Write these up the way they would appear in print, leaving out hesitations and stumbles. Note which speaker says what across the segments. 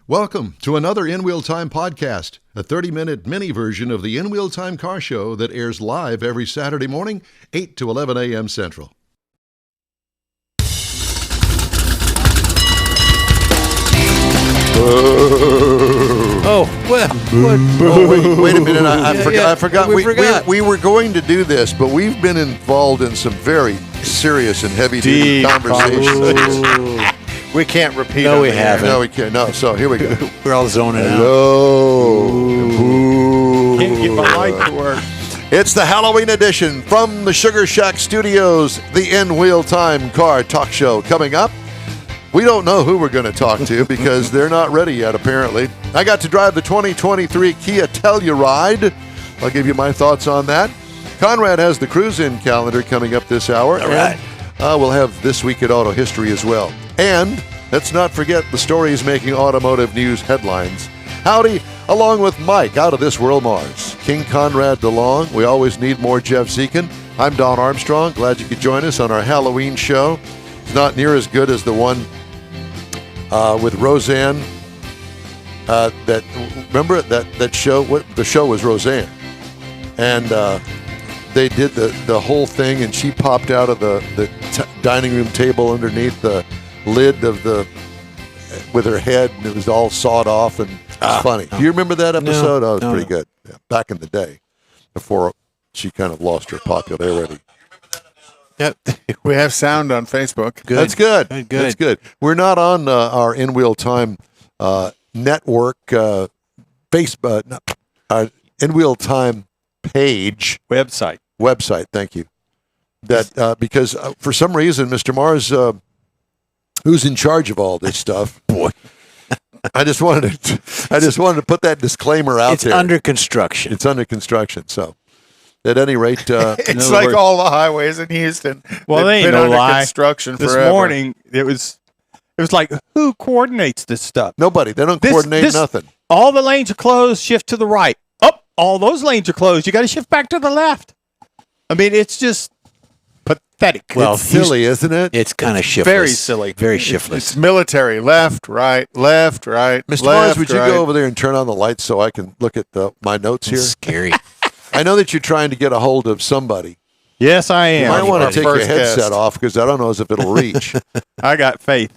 Speaker 1: Welcome to another In Wheel Time podcast, a 30-minute mini version of the In Wheel Time car show that airs live every Saturday morning, 8 to 11 a.m. Central.
Speaker 2: Wait a minute. I forgot. We were going to do this, but we've been involved in some very serious and heavy-duty conversations.
Speaker 3: We can't repeat.
Speaker 4: No, we haven't.
Speaker 2: No, we can't. No, so here we go.
Speaker 4: We're all zoning out.
Speaker 2: Hello.
Speaker 3: Can't get my light to work.
Speaker 2: It's the Halloween edition from the Sugar Shack Studios, the In Wheel Time Car Talk Show coming up. We don't know who we're going to talk to because they're not ready yet, apparently. I got to drive the 2023 Kia Telluride. I'll give you my thoughts on that. Conrad has the cruise-in calendar coming up this hour.
Speaker 4: All right.
Speaker 2: And we'll have This Week at Auto History as well. And let's not forget the stories making automotive news headlines. Howdy, along with Mike, Out of This World Mars. King Conrad DeLong. We always need more Jeff Zekin. I'm Don Armstrong. Glad you could join us on our Halloween show. It's not near as good as the one with Roseanne. Remember that show? The show was Roseanne, and they did the whole thing, and she popped out of the dining room table underneath the lid of with her head, and it was all sawed off, and it's funny. Do you remember that episode?
Speaker 4: No,
Speaker 2: it was pretty good. Yeah, back in the day, before she kind of lost her popularity.
Speaker 3: Yep. We have sound on Facebook.
Speaker 2: Good. That's good.
Speaker 4: Good.
Speaker 2: That's good. We're not on our In Wheel Time network, Facebook, our In Wheel Time page.
Speaker 3: Website.
Speaker 2: Thank you. That because for some reason, Mr. Mars, who's in charge of all this stuff,
Speaker 4: Boy.
Speaker 2: I just wanted to put that disclaimer out there.
Speaker 4: It's under construction.
Speaker 2: It's under construction. So, at any rate,
Speaker 3: It's like all the highways in Houston.
Speaker 5: Well, they ain't
Speaker 3: been
Speaker 5: no
Speaker 3: under
Speaker 5: lie.
Speaker 3: construction
Speaker 5: This
Speaker 3: forever.
Speaker 5: morning, it was like, who coordinates this stuff?
Speaker 2: nobody. They don't coordinate nothing.
Speaker 5: All the lanes are closed. Shift to the right. Up. All those lanes are closed. You got to shift back to the left. I mean, it's just pathetic.
Speaker 4: Well,
Speaker 2: It's silly, isn't it?
Speaker 4: It's kind of shiftless.
Speaker 3: Very silly.
Speaker 4: Very shiftless.
Speaker 3: It's military. Left, right, left, right.
Speaker 2: Mr.
Speaker 3: Left,
Speaker 2: Mars, would you
Speaker 3: right.
Speaker 2: go over there and turn on the lights so I can look at my notes here?
Speaker 4: It's scary.
Speaker 2: I know that you're trying to get a hold of somebody.
Speaker 5: Yes, I
Speaker 2: You
Speaker 5: am.
Speaker 2: might want to take your
Speaker 3: first
Speaker 2: headset
Speaker 3: guest.
Speaker 2: off because I don't know as if it'll reach.
Speaker 5: I got faith.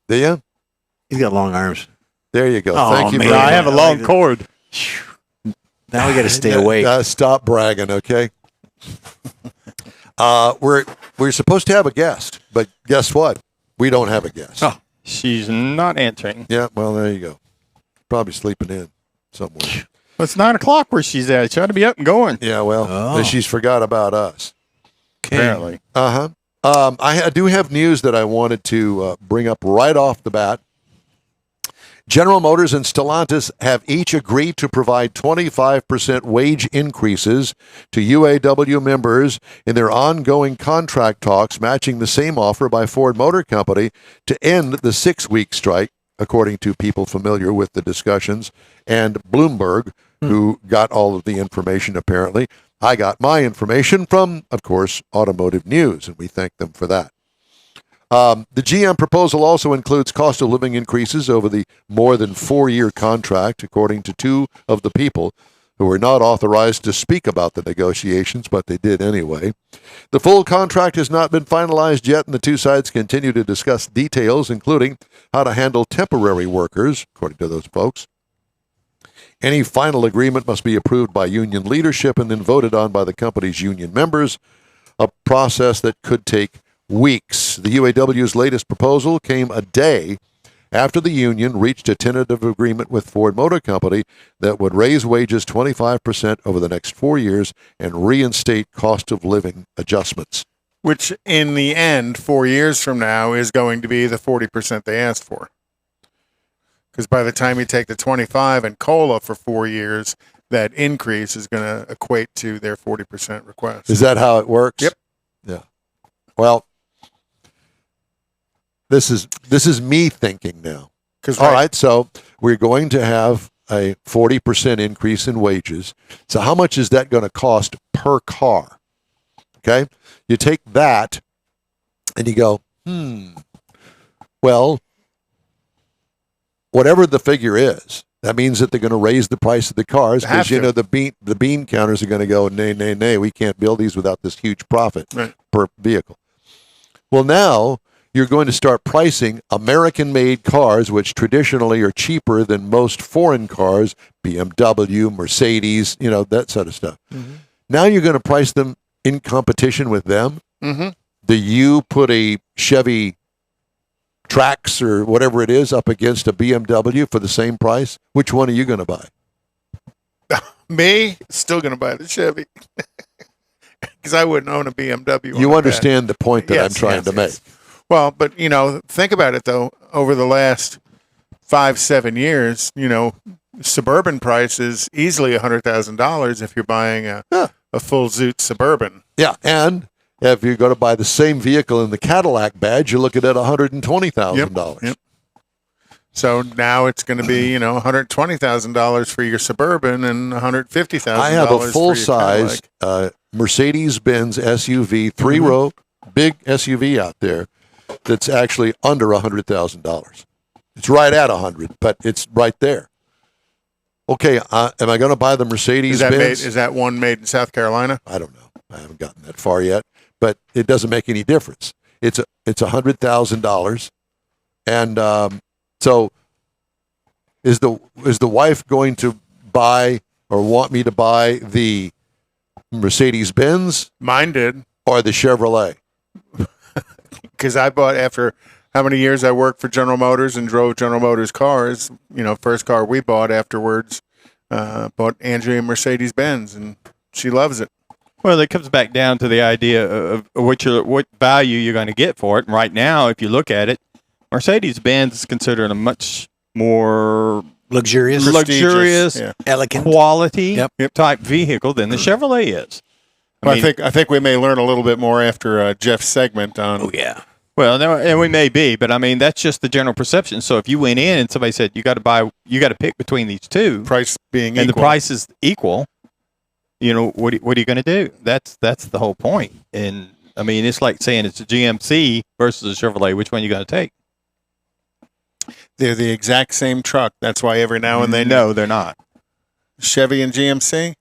Speaker 2: Do you?
Speaker 4: He's got long arms.
Speaker 2: There you go.
Speaker 4: Oh,
Speaker 2: Thank you
Speaker 4: man.
Speaker 2: very
Speaker 5: I have a
Speaker 2: much.
Speaker 5: long cord.
Speaker 4: Now we got to stay awake.
Speaker 2: Stop bragging, okay? We're supposed to have a guest, but guess what? We don't have a guest.
Speaker 5: Oh. She's not answering.
Speaker 2: Yeah, well, there you go. Probably sleeping in somewhere.
Speaker 5: Well, it's 9 o'clock where she's at. She ought to be up and going.
Speaker 2: Yeah, well,
Speaker 4: Oh.
Speaker 2: she's forgot about us.
Speaker 5: Apparently.
Speaker 2: I do have news that I wanted to bring up right off the bat. General Motors and Stalantis have each agreed to provide 25% wage increases to UAW members in their ongoing contract talks, matching the same offer by Ford Motor Company to end the 6-week strike, according to people familiar with the discussions, and Bloomberg, who got all of the information apparently. I got my information from, of course, Automotive News, and we thank them for that. The GM proposal also includes cost of living increases over the more than 4-year contract, according to two of the people who were not authorized to speak about the negotiations, but they did anyway. The full contract has not been finalized yet, and the two sides continue to discuss details, including how to handle temporary workers, according to those folks. Any final agreement must be approved by union leadership and then voted on by the company's union members, a process that could take weeks. The UAW's latest proposal came a day after the union reached a tentative agreement with Ford Motor Company that would raise wages 25% over the next 4 years and reinstate cost of living adjustments.
Speaker 3: Which, in the end, 4 years from now, is going to be the 40% they asked for. Because by the time you take the 25 and COLA for 4 years, that increase is going to equate to their 40% request.
Speaker 2: Is that how it works?
Speaker 3: Yep.
Speaker 2: Yeah. Well, this is me thinking now. All right, so we're going to have a 40% increase in wages. So how much is that going to cost per car? Okay? You take that and you go, well, whatever the figure is, that means that they're going to raise the price of the cars
Speaker 3: Have
Speaker 2: because,
Speaker 3: to.
Speaker 2: the bean counters are going to go, nay, we can't build these without this huge profit per vehicle. Well, now you're going to start pricing American-made cars, which traditionally are cheaper than most foreign cars, BMW, Mercedes, that sort of stuff. Mm-hmm. Now you're going to price them in competition with them.
Speaker 3: Mm-hmm.
Speaker 2: Do you put a Chevy Trax or whatever it is up against a BMW for the same price? Which one are you going to buy?
Speaker 3: Me, still going to buy the Chevy because I wouldn't own a BMW.
Speaker 2: You understand the point that I'm trying to make.
Speaker 3: Well, but think about it though. Over the last 5-7 years, Suburban price is easily $100,000 if you're buying a full Zoot Suburban.
Speaker 2: Yeah, and if you're going to buy the same vehicle in the Cadillac badge, you're looking at $120,000.
Speaker 3: Yep. So now it's going to be, $120,000 for your Suburban and $150,000.
Speaker 2: I have a full-size Mercedes Benz SUV, 3-row, big SUV out there that's actually under $100,000. It's right at 100, but it's right there. Okay, am I going to buy the Mercedes Benz?
Speaker 3: Is that one made in South Carolina?
Speaker 2: I don't know. I haven't gotten that far yet, but it doesn't make any difference. It's $100,000, and so is the wife going to buy or want me to buy the Mercedes Benz?
Speaker 3: Mine did,
Speaker 2: or the Chevrolet?
Speaker 3: Because I bought after how many years I worked for General Motors and drove General Motors cars. First car we bought afterwards, bought Andrea Mercedes Benz, and she loves it.
Speaker 5: Well, it comes back down to the idea of what value you're going to get for it. And right now, if you look at it, Mercedes Benz is considered a much more
Speaker 4: luxurious,
Speaker 5: elegant, quality type vehicle than the Chevrolet is.
Speaker 3: I think we may learn a little bit more after Jeff's segment on.
Speaker 4: Oh yeah.
Speaker 5: Well, no, and we may be, but that's just the general perception. So if you went in and somebody said you got to pick between these two,
Speaker 3: price being
Speaker 5: and
Speaker 3: equal.
Speaker 5: the price is equal, what are you going to do? That's the whole point. And it's like saying it's a GMC versus a Chevrolet. Which one are you going to take?
Speaker 3: They're the exact same truck. That's why every now and then.
Speaker 5: No, they're not.
Speaker 3: Chevy and GMC.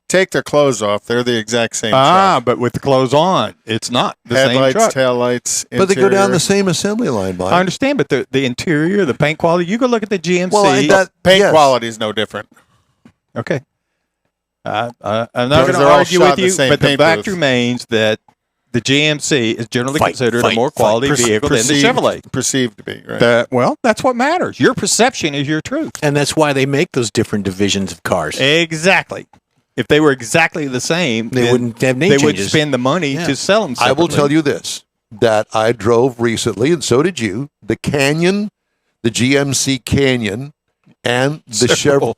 Speaker 3: Take their clothes off. They're the exact same
Speaker 5: truck.
Speaker 3: truck.
Speaker 5: But with the clothes on, it's not the
Speaker 3: Headlights,
Speaker 5: same truck.
Speaker 3: Taillights, interior.
Speaker 2: But they go down the same assembly line, Mike.
Speaker 5: I understand, but the interior, the paint quality, you go look at the GMC.
Speaker 2: Well,
Speaker 3: paint quality is no different.
Speaker 5: Okay. I'm not going to argue with you, but the fact remains that the GMC is generally considered a more quality vehicle than the Chevrolet.
Speaker 3: Perceived to be, right?
Speaker 5: Well, that's what matters. Your perception is your truth.
Speaker 4: And that's why they make those different divisions of cars.
Speaker 5: Exactly. If they were exactly the same,
Speaker 4: they wouldn't have name
Speaker 5: changes. They would spend the money to sell them separately.
Speaker 2: I will tell you this, that I drove recently, and so did you, the Canyon, the GMC Canyon, and the Chevrolet.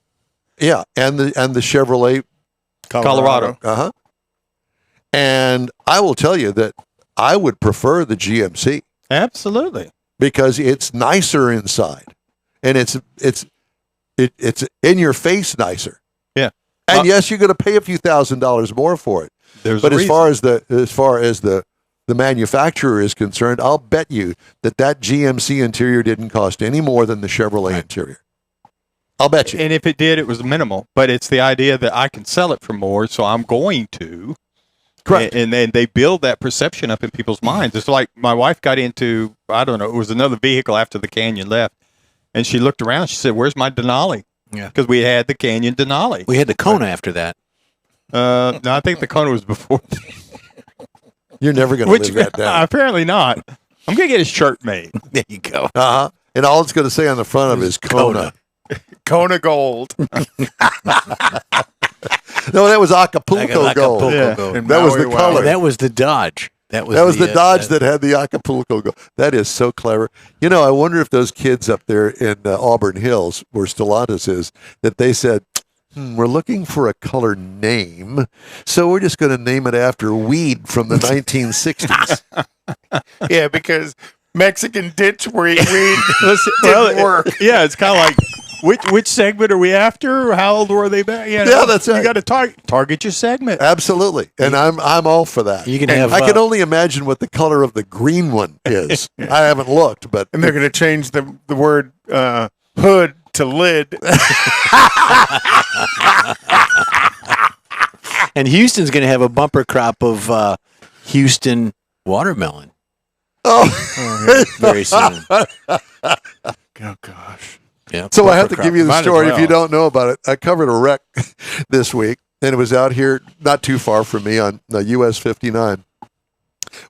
Speaker 2: Yeah, and the Chevrolet
Speaker 5: Colorado.
Speaker 2: Uh-huh. And I will tell you that I would prefer the GMC.
Speaker 5: Absolutely.
Speaker 2: Because it's nicer inside. And it's in your face nicer.
Speaker 5: Yeah.
Speaker 2: And yes, you're going to pay a few $1,000s more for it. But as far as the manufacturer is concerned, I'll bet you that GMC interior didn't cost any more than the Chevrolet interior. I'll bet you.
Speaker 5: And if it did, it was minimal. But it's the idea that I can sell it for more, so I'm going to.
Speaker 2: Correct.
Speaker 5: And then they build that perception up in people's minds. It's like my wife got into, I don't know, it was another vehicle after the Canyon left. And she looked around. She said, "Where's my Denali?"
Speaker 4: Yeah.
Speaker 5: Because we had the Canyon Denali.
Speaker 4: We had the Kona after that.
Speaker 5: No, I think the Kona was before.
Speaker 2: You're never going to live that down.
Speaker 5: Apparently not. I'm going to get a shirt made.
Speaker 4: There you go.
Speaker 2: Uh-huh. And all it's going to say on the front of it is Kona.
Speaker 3: Kona Gold.
Speaker 2: No, that was Acapulco Gold.
Speaker 5: Yeah.
Speaker 2: That was the color.
Speaker 4: That was the Dodge. That was
Speaker 2: the Dodge that had the Acapulco Gold. That is so clever. I wonder if those kids up there in Auburn Hills, where Stellantis is, that they said, we're looking for a color name, so we're just going to name it after weed from the 1960s.
Speaker 3: Yeah, because Mexican ditch weed didn't work.
Speaker 5: Yeah, it's kind of like, which segment are we after? How old were they back?
Speaker 2: Yeah, that's right.
Speaker 5: You got to target your segment.
Speaker 2: Absolutely, and I'm all for that.
Speaker 4: You can have.
Speaker 2: I can only imagine what the color of the green one is. I haven't looked, but
Speaker 3: and they're going to change the word hood to lid.
Speaker 4: And Houston's going to have a bumper crop of Houston watermelon.
Speaker 2: Oh,
Speaker 4: very soon.
Speaker 3: Oh gosh.
Speaker 4: Yeah.
Speaker 2: So I have to give you the
Speaker 5: Might as
Speaker 2: story if
Speaker 5: well.
Speaker 2: you don't know about it. I covered a wreck this week, and it was out here not too far from me on the US 59,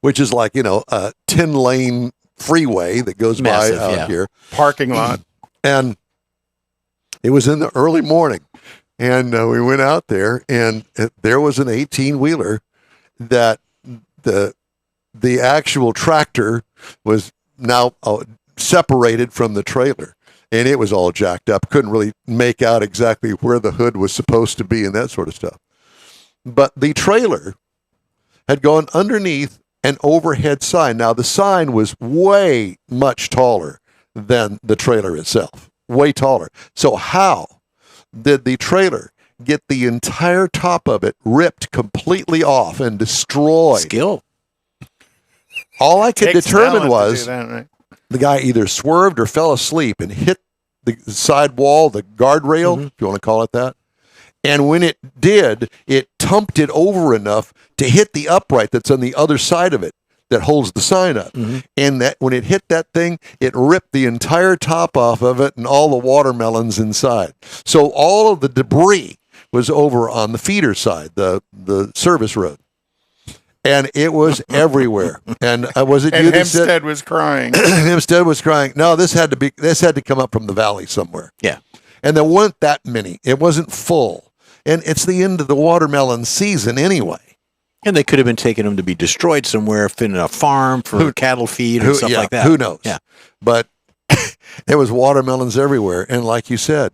Speaker 2: which is like, a 10-lane freeway that goes
Speaker 4: Massive,
Speaker 2: by out
Speaker 4: yeah.
Speaker 2: here.
Speaker 3: Parking lot.
Speaker 2: And it was in the early morning. And we went out there, and there was an 18-wheeler that the actual tractor was now separated from the trailer. And it was all jacked up. Couldn't really make out exactly where the hood was supposed to be and that sort of stuff. But the trailer had gone underneath an overhead sign. Now, the sign was way much taller than the trailer itself. Way taller. So how did the trailer get the entire top of it ripped completely off and destroyed?
Speaker 4: Skill.
Speaker 2: All I could
Speaker 3: Takes
Speaker 2: determine
Speaker 3: talent to
Speaker 2: was
Speaker 3: do that, right?
Speaker 2: the guy either swerved or fell asleep and hit the side wall, the guardrail, if you want to call it that. And when it did, it tumped it over enough to hit the upright that's on the other side of it that holds the sign up. And that when it hit that thing, it ripped the entire top off of it and all the watermelons inside. So all of the debris was over on the feeder side, the service road. And it was everywhere. And was it
Speaker 3: And
Speaker 2: you that said
Speaker 3: Hempstead was crying.
Speaker 2: Hempstead was crying? No, this had to come up from the valley somewhere.
Speaker 4: Yeah.
Speaker 2: And there weren't that many. It wasn't full. And it's the end of the watermelon season anyway.
Speaker 4: And they could have been taking them to be destroyed somewhere, in a farm for cattle feed and stuff like that.
Speaker 2: Who knows?
Speaker 4: Yeah.
Speaker 2: But there was watermelons everywhere. And like you said,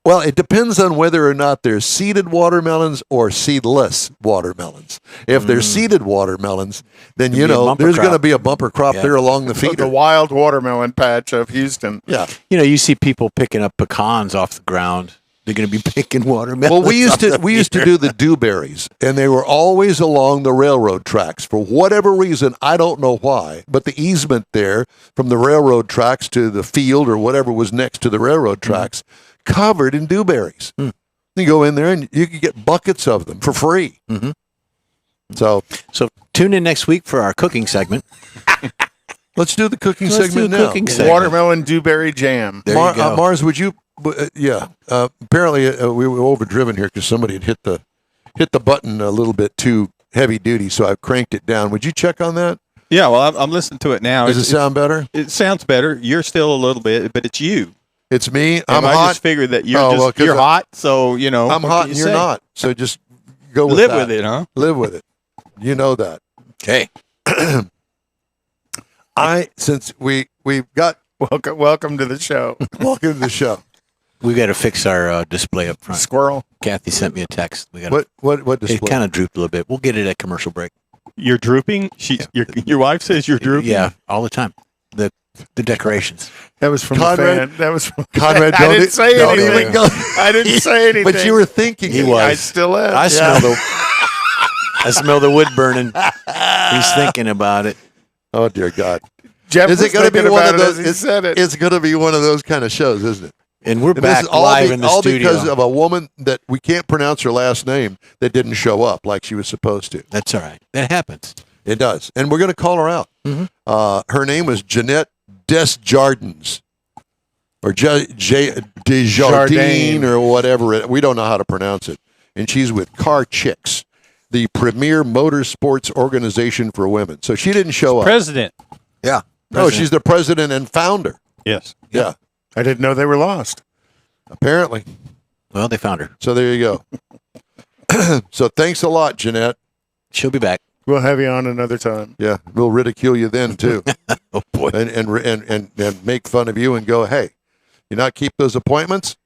Speaker 2: well, it depends on whether or not they're seeded watermelons or seedless watermelons. If they're seeded watermelons, then,
Speaker 4: Could be a bumper
Speaker 2: there's going to
Speaker 4: crop.
Speaker 2: be a bumper crop there along the
Speaker 3: The
Speaker 2: feeder.
Speaker 3: wild watermelon patch of Houston.
Speaker 2: Yeah.
Speaker 4: You see people picking up pecans off the ground. They're going to be picking watermelons.
Speaker 2: Well, we used
Speaker 4: off the
Speaker 2: to
Speaker 4: feeder.
Speaker 2: do the dewberries, and they were always along the railroad tracks. For whatever reason, I don't know why, but the easement there from the railroad tracks to the field or whatever was next to the railroad tracks covered in dewberries. You go in there and you can get buckets of them for free. So
Speaker 4: tune in next week for our cooking segment.
Speaker 2: let's do the cooking
Speaker 4: Let's
Speaker 2: segment
Speaker 4: do
Speaker 2: now.
Speaker 4: cooking segment.
Speaker 3: Watermelon dewberry jam.
Speaker 4: There you go.
Speaker 2: Mars, would you? Apparently we were overdriven here because somebody had hit the button a little bit too heavy duty, so I cranked it down. Would you check on that?
Speaker 5: Yeah, well, I'm listening to it now.
Speaker 2: Does it sound better?
Speaker 5: It sounds better. You're still a little bit, but it's you.
Speaker 2: It's me.
Speaker 5: And
Speaker 2: I'm
Speaker 5: I
Speaker 2: hot.
Speaker 5: just figured that you're
Speaker 2: Oh, well, 'cause
Speaker 5: you're hot, so
Speaker 2: I'm
Speaker 5: what
Speaker 2: hot
Speaker 5: can
Speaker 2: and
Speaker 5: you
Speaker 2: you're
Speaker 5: say?
Speaker 2: not. So just go with
Speaker 5: Live
Speaker 2: that.
Speaker 5: with it, huh?
Speaker 2: Live with it. You know that.
Speaker 4: Okay.
Speaker 2: Since we've got
Speaker 3: Welcome to the show.
Speaker 2: welcome to the show.
Speaker 4: We got to fix our display up front.
Speaker 3: Squirrel.
Speaker 4: Kathy sent me a text. We got
Speaker 2: What display?
Speaker 4: it kind of drooped a little bit. We'll get it at commercial break.
Speaker 5: You're drooping. Your wife says you're drooping.
Speaker 4: Yeah, all the time. The decorations.
Speaker 3: That was from
Speaker 2: Conrad?
Speaker 3: the fan. That was from
Speaker 2: Conrad,
Speaker 3: I didn't say
Speaker 2: don't
Speaker 3: anything.
Speaker 2: even go.
Speaker 3: I didn't say anything.
Speaker 2: But you were thinking.
Speaker 4: He
Speaker 2: it.
Speaker 4: was.
Speaker 3: I still am.
Speaker 4: I smell the wood burning. He's thinking about it.
Speaker 2: Oh dear God!
Speaker 3: Jeff
Speaker 2: Is
Speaker 3: was
Speaker 2: it going to be
Speaker 3: thinking
Speaker 2: one
Speaker 3: about
Speaker 2: of
Speaker 3: it
Speaker 2: those?
Speaker 3: as he said it.
Speaker 2: It's going to be one of those kind of shows, isn't it?
Speaker 4: And we're
Speaker 2: And this
Speaker 4: back
Speaker 2: is all
Speaker 4: live in the
Speaker 2: all
Speaker 4: studio.
Speaker 2: because of a woman that we can't pronounce her last name that didn't show up like she was supposed to.
Speaker 4: That's all right. That happens.
Speaker 2: It does, and we're going to call her out. Her name was Jeanette Desjardins, or Desjardins, or whatever. We don't know how to pronounce it. And she's with Car Chicks, the premier motorsports organization for women. So she didn't show up.
Speaker 5: President.
Speaker 2: Yeah. No, she's the president and founder.
Speaker 5: Yes.
Speaker 2: Yeah,
Speaker 3: I didn't know they were lost.
Speaker 2: apparently.
Speaker 4: Well, they found her.
Speaker 2: So there you go. So thanks a lot, Jeanette.
Speaker 4: She'll be back.
Speaker 3: We'll have you on another time.
Speaker 2: Yeah, we'll ridicule you then too,
Speaker 4: Oh boy.
Speaker 2: and make fun of you and go, hey, you not keep those appointments?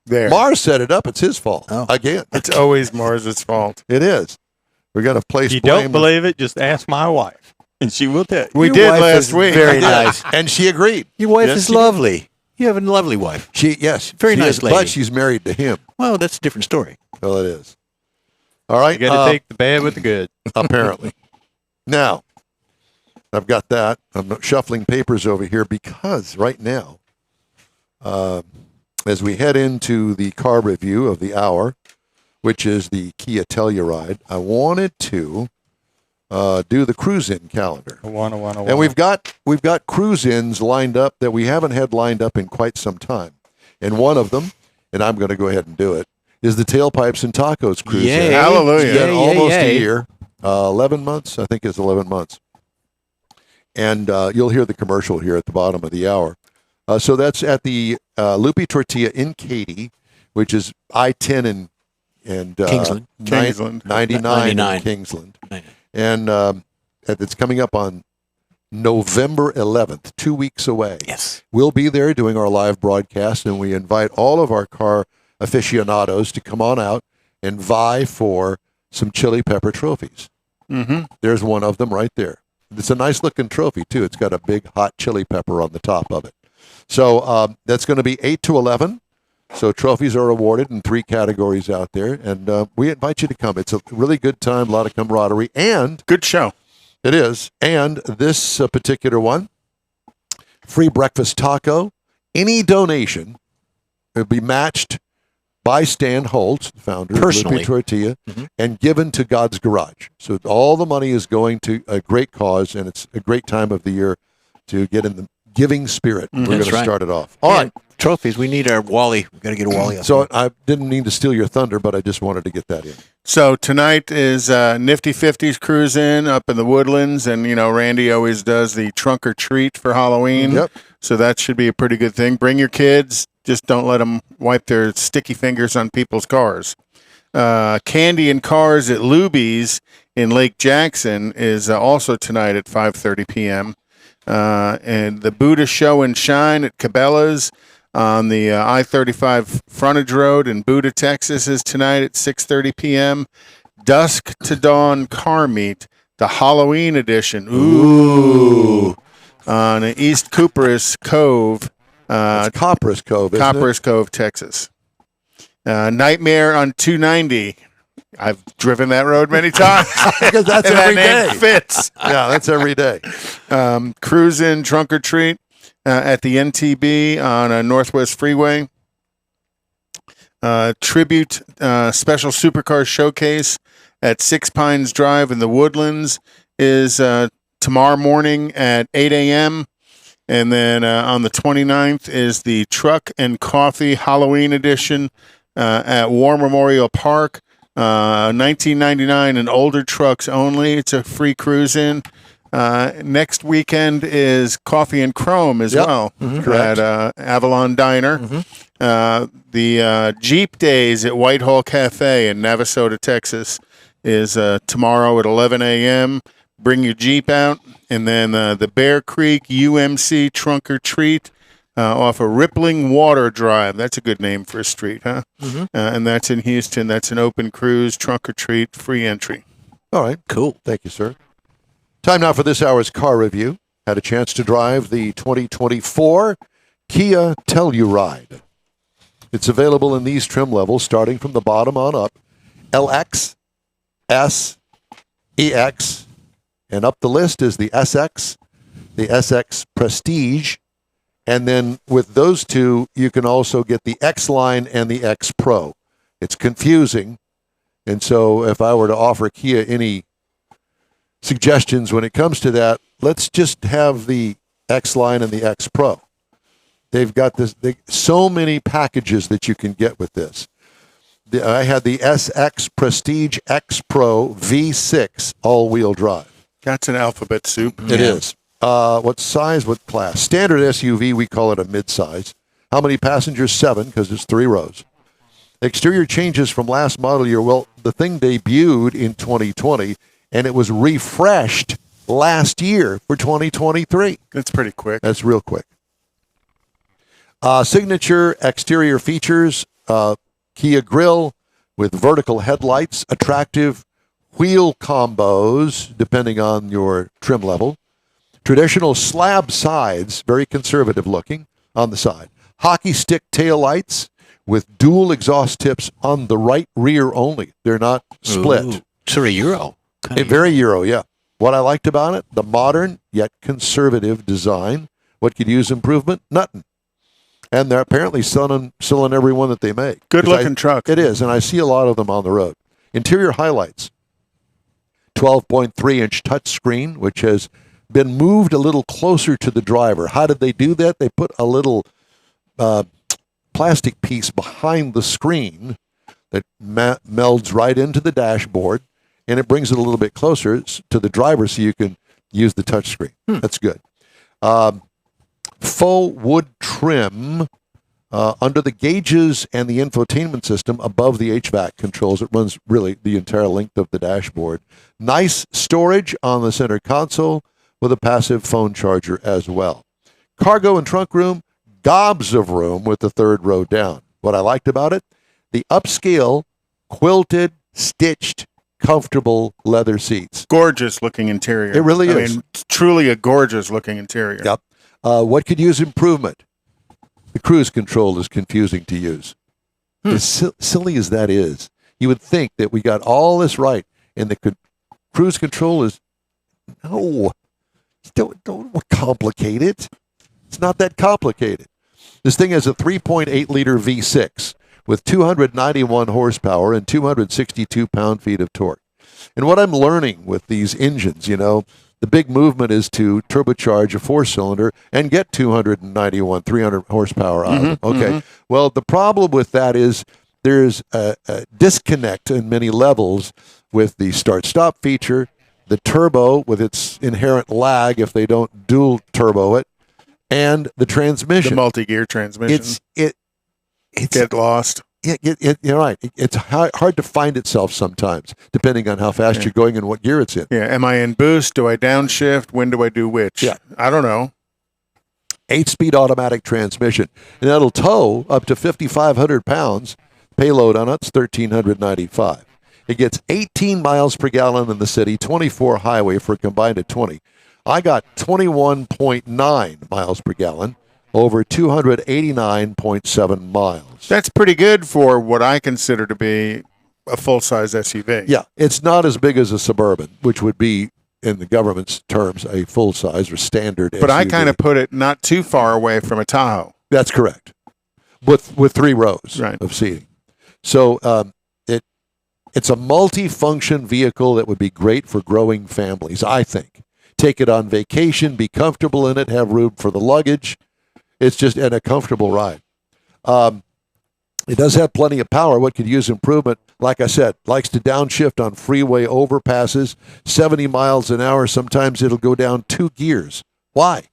Speaker 3: There.
Speaker 2: Mars set it up. It's his fault.
Speaker 4: Oh.
Speaker 2: Again,
Speaker 3: It's always Mars' fault.
Speaker 2: it is. We're gonna place
Speaker 5: You
Speaker 2: blame.
Speaker 5: don't believe it? Just ask my wife, and she will tell you.
Speaker 3: We
Speaker 4: Your
Speaker 3: did
Speaker 4: wife
Speaker 3: last
Speaker 4: is
Speaker 3: week.
Speaker 4: very
Speaker 2: Yeah.
Speaker 4: nice.
Speaker 2: And she agreed.
Speaker 4: Your wife
Speaker 5: Yes,
Speaker 4: is
Speaker 5: she did.
Speaker 4: lovely. You have a lovely wife.
Speaker 2: Yes,
Speaker 4: Very
Speaker 2: she
Speaker 4: nice
Speaker 2: is,
Speaker 4: lady.
Speaker 2: but she's married to him.
Speaker 4: Well, that's a different story.
Speaker 2: Well, it is. All right.
Speaker 5: You got to take the bad with the good.
Speaker 2: Apparently. Now, I've got that. I'm shuffling papers over here because right now as we head into the car review of the hour, which is the Kia Telluride, I wanted to do the cruise-in calendar. And we've got cruise-ins lined up that we haven't had lined up in quite some time. And one of them, and I'm going to go ahead and do it, is the Tailpipes and Tacos cruise-in.
Speaker 3: Yay. Hallelujah.
Speaker 2: It's been almost a year. 11 months? I think it's 11 months. And you'll hear the commercial here at the bottom of the hour. So that's at the Lupi Tortilla in Katy, which is I-10 and
Speaker 4: Kingsland.
Speaker 2: 99 in Kingsland. And it's coming up on November 11th, 2 weeks away.
Speaker 4: Yes.
Speaker 2: We'll be there doing our live broadcast, and we invite all of our car aficionados to come on out and vie for some chili pepper trophies.
Speaker 3: Mm-hmm.
Speaker 2: There's one of them right there. It's a nice-looking trophy, too. It's got a big hot chili pepper on the top of it. So that's going to be 8 to 11. So trophies are awarded in 3 categories out there, and we invite you to come. It's a really good time, a lot of camaraderie, and
Speaker 3: good show.
Speaker 2: It is. And this particular one, free breakfast taco. Any donation will be matched by Stan Holtz, the founder
Speaker 4: personally,
Speaker 2: of Lupi Tortilla, and given to God's Garage. So all the money is going to a great cause, and it's a great time of the year to get in the giving spirit. We're going to start it off. All right.
Speaker 4: Trophies. We need our Wally. We've got to get a Wally up.
Speaker 2: So I didn't mean to steal your thunder, but I just wanted to get that in.
Speaker 3: So tonight is Nifty 50s cruise in up in the Woodlands, and Randy always does the trunk or treat for Halloween.
Speaker 2: Yep.
Speaker 3: So that should be a pretty good thing. Bring your kids. Just don't let them wipe their sticky fingers on people's cars. Candy and Cars at Luby's in Lake Jackson is also tonight at 5:30 p.m. And the Buddha Show and Shine at Cabela's on the I-35 frontage road in Buda, Texas is tonight at 6:30 p.m. Dusk to Dawn Car Meet, the Halloween edition. Ooh. On East Copperas Cove.
Speaker 2: Copperas Cove, isn't
Speaker 3: Copperas Cove, Texas. Nightmare on 290. I've driven that road many times.
Speaker 2: Because that's every day.
Speaker 3: Fits.
Speaker 2: Yeah, that's every day.
Speaker 3: Cruise in Trunk or Treat at the NTB on Northwest Freeway. Tribute Special Supercar Showcase at Six Pines Drive in the Woodlands is tomorrow morning at 8 a.m. And then on the 29th is the Truck and Coffee Halloween edition at War Memorial Park. $19.99 and older trucks only. It's a free cruise in. Next weekend is Coffee and Chrome as well at Avalon Diner. The Jeep Days at Whitehall Cafe in Navasota, Texas is tomorrow at 11 a.m. Bring your Jeep out. And then the Bear Creek UMC Trunk or Treat off of Rippling Water Drive. That's a good name for a street, huh? And that's in Houston. That's an open cruise, trunk or treat, free entry.
Speaker 2: All right. Cool. Thank you, sir. Time now for this hour's car review. Had a chance to drive the 2024 Kia Telluride. It's available in these trim levels, starting from the bottom on up. LX, S, EX, and up the list is the SX, the SX Prestige, and then with those two, you can also get the X Line and the X Pro. It's confusing, and so if I were to offer Kia any suggestions when it comes to that, let's just have the X Line and the X Pro. They've got so many packages that you can get with this. I had the SX Prestige X Pro V6 all-wheel drive.
Speaker 3: That's an alphabet soup.
Speaker 2: It is. What size, what class? Standard SUV, we call it a mid-size. How many passengers? 7, because it's 3 rows. Exterior changes from last model year. Well, the thing debuted in 2020, and it was refreshed last year for 2023.
Speaker 3: That's pretty quick.
Speaker 2: That's real quick. Signature exterior features, Kia grille with vertical headlights, attractive wheel combos, depending on your trim level. Traditional slab sides, very conservative looking on the side. Hockey stick taillights with dual exhaust tips on the right rear only. They're not split.
Speaker 4: Ooh, sort of Euro.
Speaker 2: Very Euro, yeah. What I liked about it, the modern yet conservative design. What could use improvement? Nothing. And they're apparently selling every one that they make.
Speaker 3: Good-looking truck.
Speaker 2: It is, and I see a lot of them on the road. Interior highlights. 12.3-inch touchscreen, which has been moved a little closer to the driver. How did they do that? They put a little plastic piece behind the screen that melds right into the dashboard, and it brings it a little bit closer to the driver so you can use the touchscreen. That's good. Faux wood trim under the gauges and the infotainment system above the HVAC controls. It runs really the entire length of the dashboard. Nice storage on the center console with a passive phone charger as well. Cargo and trunk room, gobs of room with the third row down. What I liked about it, the upscale, quilted, stitched, comfortable leather seats.
Speaker 3: Gorgeous looking interior.
Speaker 2: It really is.
Speaker 3: I mean, truly a gorgeous looking interior.
Speaker 2: Yep. What could use improvement? The cruise control is confusing to use. As silly as that is, you would think that we got all this right, and the cruise control is, no, don't complicate it. It's not that complicated. This thing has a 3.8-liter V6 with 291 horsepower and 262 pound-feet of torque. And what I'm learning with these engines, the big movement is to turbocharge a four-cylinder and get 291, 300 horsepower out of it. Okay. Well, the problem with that is there's a disconnect in many levels with the start-stop feature, the turbo with its inherent lag if they don't dual turbo it, and the transmission.
Speaker 3: The multi-gear transmission.
Speaker 2: It's
Speaker 3: get lost.
Speaker 2: You're right. It's hard to find itself sometimes, depending on how fast you're going and what gear it's in.
Speaker 3: Yeah. Am I in boost? Do I downshift? When do I do which?
Speaker 2: Yeah.
Speaker 3: I don't know.
Speaker 2: 8-speed automatic transmission. And that'll tow up to 5,500 pounds. Payload on it's 1,395. It gets 18 miles per gallon in the city, 24 highway for a combined of 20. I got 21.9 miles per gallon over 289.7 miles.
Speaker 3: That's pretty good for what I consider to be a full-size SUV.
Speaker 2: Yeah, it's not as big as a Suburban, which would be, in the government's terms, a full-size or standard
Speaker 3: But
Speaker 2: SUV.
Speaker 3: I kind of put it not too far away from a Tahoe.
Speaker 2: That's correct, with 3 rows of seating. So it's a multi-function vehicle that would be great for growing families, I think. Take it on vacation, be comfortable in it, have room for the luggage. It's just a comfortable ride. It does have plenty of power. What could use improvement, like I said, likes to downshift on freeway overpasses, 70 miles an hour. Sometimes it'll go down 2 gears. Why?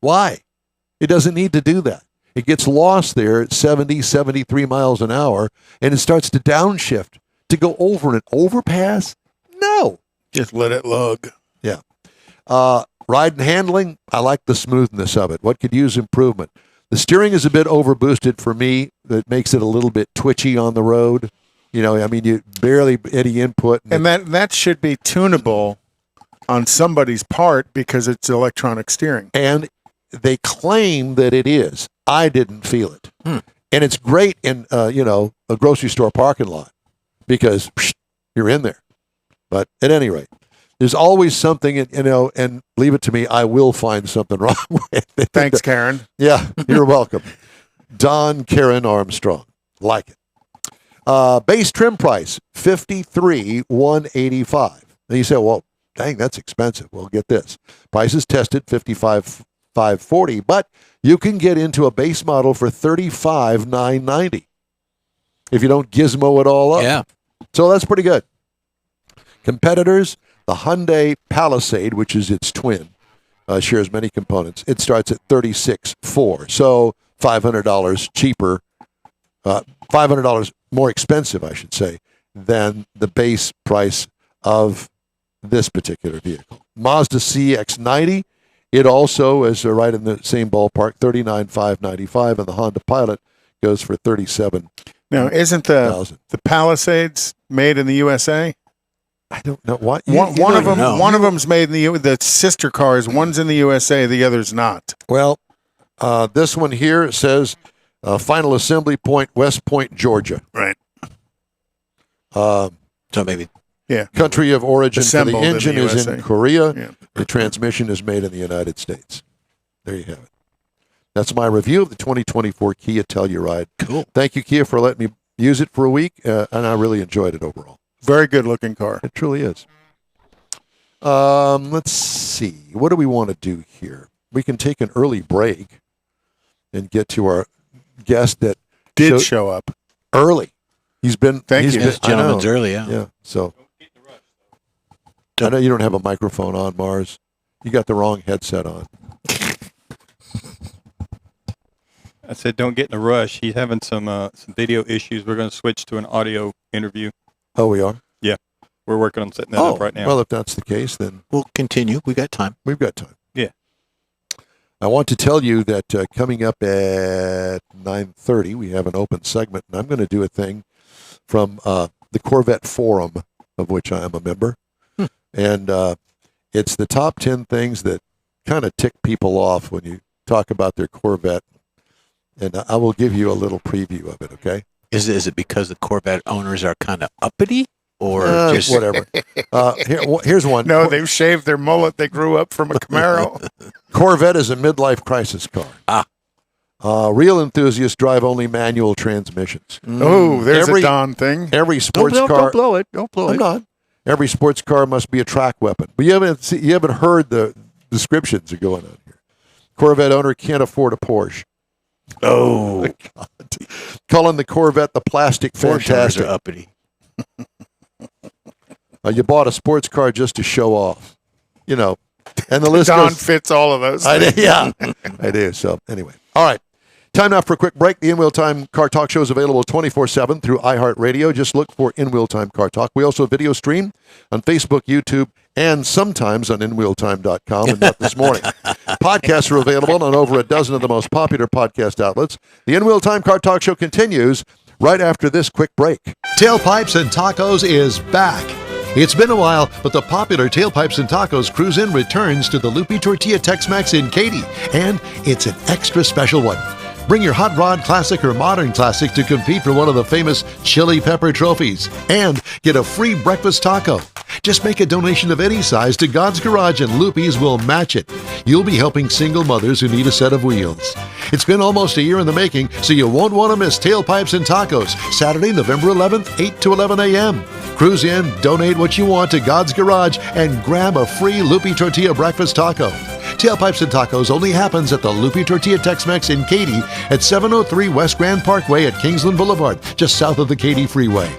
Speaker 2: It doesn't need to do that. It gets lost there at 70, 73 miles an hour, and it starts to downshift to go over an overpass? No.
Speaker 3: Just let it lug.
Speaker 2: Yeah. Ride and handling, I like the smoothness of it. What could use improvement? The steering is a bit overboosted for me. That makes it a little bit twitchy on the road. You barely any input.
Speaker 3: And that should be tunable on somebody's part because it's electronic steering.
Speaker 2: And they claim that it is. I didn't feel it. And it's great in, a grocery store parking lot because you're in there. But at any rate, there's always something, and leave it to me, I will find something wrong with it.
Speaker 3: Thanks, Karen.
Speaker 2: Yeah, you're welcome. Don Karen Armstrong. Like it. Base trim price, $53,185. And you say, well, dang, that's expensive. Well, get this. Price is tested, $55,540, but you can get into a base model for $35,990 if you don't gizmo it all up.
Speaker 4: Yeah.
Speaker 2: So that's pretty good. Competitors, the Hyundai Palisade, which is its twin, shares many components. It starts at $36,400, so $500 cheaper, $500 more expensive, I should say, than the base price of this particular vehicle. Mazda CX-90, it also is right in the same ballpark, $39,595, and the Honda Pilot goes for $37,000.
Speaker 3: Now, isn't the Palisades made in the USA?
Speaker 2: I don't know what.
Speaker 3: One of them's made in the sister cars. One's in the USA, the other's not.
Speaker 2: Well, this one here says final assembly point, West Point, Georgia.
Speaker 3: Right.
Speaker 4: So maybe.
Speaker 3: Yeah.
Speaker 2: Country of origin for the engine is in Korea.
Speaker 3: Yeah.
Speaker 2: The transmission is made in the United States. There you have it. That's my review of the 2024 Kia Telluride.
Speaker 4: Cool.
Speaker 2: Thank you, Kia, for letting me use it for a week, and I really enjoyed it overall.
Speaker 3: Very good looking car.
Speaker 2: It truly is. Let's see. What do we want to do here? We can take an early break and get to our guest that
Speaker 3: did show up
Speaker 2: early. He's been.
Speaker 3: Thank you.
Speaker 4: This gentleman's early, yeah.
Speaker 2: Yeah. So I know you don't have a microphone on, Mars. You got the wrong headset on.
Speaker 5: I said, don't get in a rush. He's having some video issues. We're going to switch to an audio interview.
Speaker 2: Oh, we are?
Speaker 5: Yeah. We're working on setting that up right now.
Speaker 2: Well, if that's the case, then
Speaker 4: we'll continue. We got time.
Speaker 2: We've got time.
Speaker 5: Yeah.
Speaker 2: I want to tell you that coming up at 9:30, we have an open segment, and I'm going to do a thing from the Corvette Forum, of which I am a member. And it's the top 10 things that kind of tick people off when you talk about their Corvette. And I will give you a little preview of it, okay?
Speaker 4: Is it because the Corvette owners are kind of uppity? Or just
Speaker 2: whatever. Here's one.
Speaker 3: No, they've shaved their mullet. They grew up from a Camaro.
Speaker 2: Corvette is a midlife crisis car. Real enthusiasts drive only manual transmissions.
Speaker 3: Oh, there's a Don thing.
Speaker 2: Every sports car.
Speaker 4: Don't blow it. Don't blow it.
Speaker 2: I'm not. Every sports car must be a track weapon. But you haven't heard the descriptions that are going on here. Corvette owner can't afford a Porsche.
Speaker 4: Oh,
Speaker 2: God. Calling the Corvette the plastic fantastic.
Speaker 4: Are uppity.
Speaker 2: You bought a sports car just to show off, and the list
Speaker 3: Don
Speaker 2: goes,
Speaker 3: fits all of those.
Speaker 2: I do. So anyway, all right. Time now for a quick break. The In Wheel Time Car Talk Show is available 24/7 through iHeartRadio. Just look for In Wheel Time Car Talk. We also video stream on Facebook, YouTube, and sometimes on InWheelTime.com, and not this morning. Podcasts are available on over a dozen of the most popular podcast outlets. The In Wheel Time Car Talk Show continues right after this quick break.
Speaker 1: Tailpipes and Tacos is back. It's been a while, but the popular Tailpipes and Tacos Cruise-In returns to the Loopy Tortilla Tex-Mex in Katy, and it's an extra special one. Bring your Hot Rod Classic or Modern Classic to compete for one of the famous Chili Pepper trophies and get a free breakfast taco. Just make a donation of any size to God's Garage and Loopy's will match it. You'll be helping single mothers who need a set of wheels. It's been almost a year in the making, so you won't want to miss Tailpipes and Tacos, Saturday, November 11th, 8 to 11 a.m. Cruise in, donate what you want to God's Garage, and grab a free Loopy Tortilla breakfast taco. Tailpipes and Tacos only happens at the Loopy Tortilla Tex-Mex in Katy at 703 West Grand Parkway at Kingsland Boulevard, just south of the Katy Freeway.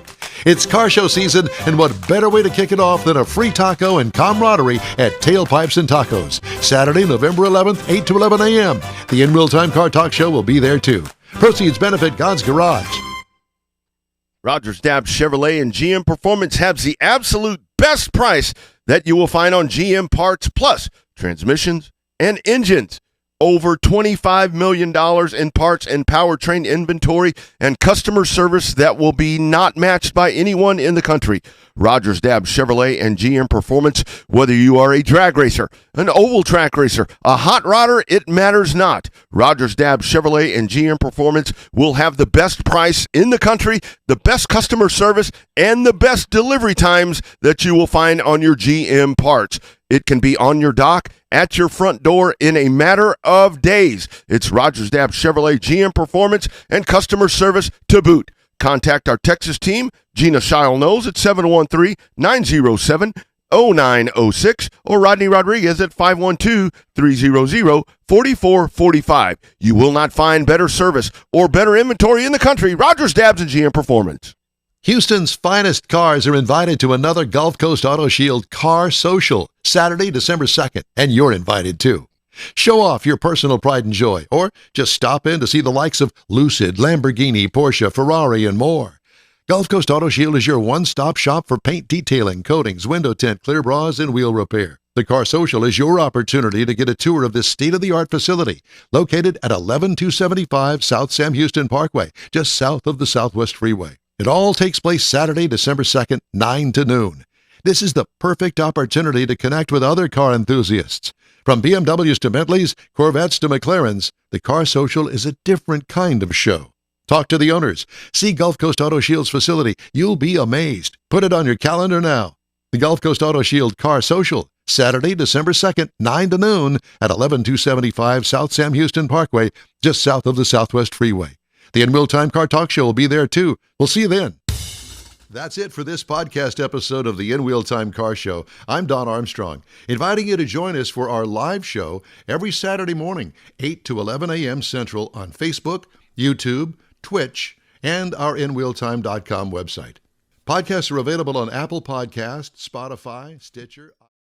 Speaker 1: It's car show season, and what better way to kick it off than a free taco and camaraderie at Tailpipes and Tacos, Saturday, November 11th, 8 to 11 a.m. The In Real Time Car Talk Show will be there too. Proceeds benefit God's Garage.
Speaker 6: Rogers Dabbs Chevrolet and GM Performance has the absolute best price that you will find on GM parts plus transmissions and engines. Over $25 million in parts and powertrain inventory and customer service that will be not matched by anyone in the country. Rogers Dabbs Chevrolet and GM Performance, whether you are a drag racer, an oval track racer, a hot rodder, it matters not. Rogers Dabbs Chevrolet and GM Performance will have the best price in the country, the best customer service, and the best delivery times that you will find on your GM parts. It can be on your dock, at your front door in a matter of days. It's Rogers Dabbs Chevrolet, GM Performance, and customer service to boot. Contact our Texas team, Gina Shile-Knowles at 713-907-0906 or Rodney Rodriguez at 512-300-4445. You will not find better service or better inventory in the country. Rogers Dabbs and GM Performance.
Speaker 1: Houston's finest cars are invited to another Gulf Coast Auto Shield Car Social, Saturday, December 2nd, and you're invited too. Show off your personal pride and joy, or just stop in to see the likes of Lucid, Lamborghini, Porsche, Ferrari, and more. Gulf Coast Auto Shield is your one-stop shop for paint detailing, coatings, window tint, clear bras, and wheel repair. The Car Social is your opportunity to get a tour of this state-of-the-art facility located at 11275 South Sam Houston Parkway, just south of the Southwest Freeway. It all takes place Saturday, December 2nd, 9 to noon. This is the perfect opportunity to connect with other car enthusiasts. From BMWs to Bentleys, Corvettes to McLarens, the Car Social is a different kind of show. Talk to the owners. See Gulf Coast Auto Shield's facility. You'll be amazed. Put it on your calendar now. The Gulf Coast Auto Shield Car Social, Saturday, December 2nd, 9 to noon at 11275 South Sam Houston Parkway, just south of the Southwest Freeway. The In Real Time Car Talk Show will be there too. We'll see you then. That's it for this podcast episode of the In Real Time Car Show. I'm Don Armstrong, inviting you to join us for our live show every Saturday morning, 8 to 11 a.m. Central on Facebook, YouTube, Twitch, and our InRealTime.com website. Podcasts are available on Apple Podcasts, Spotify, Stitcher.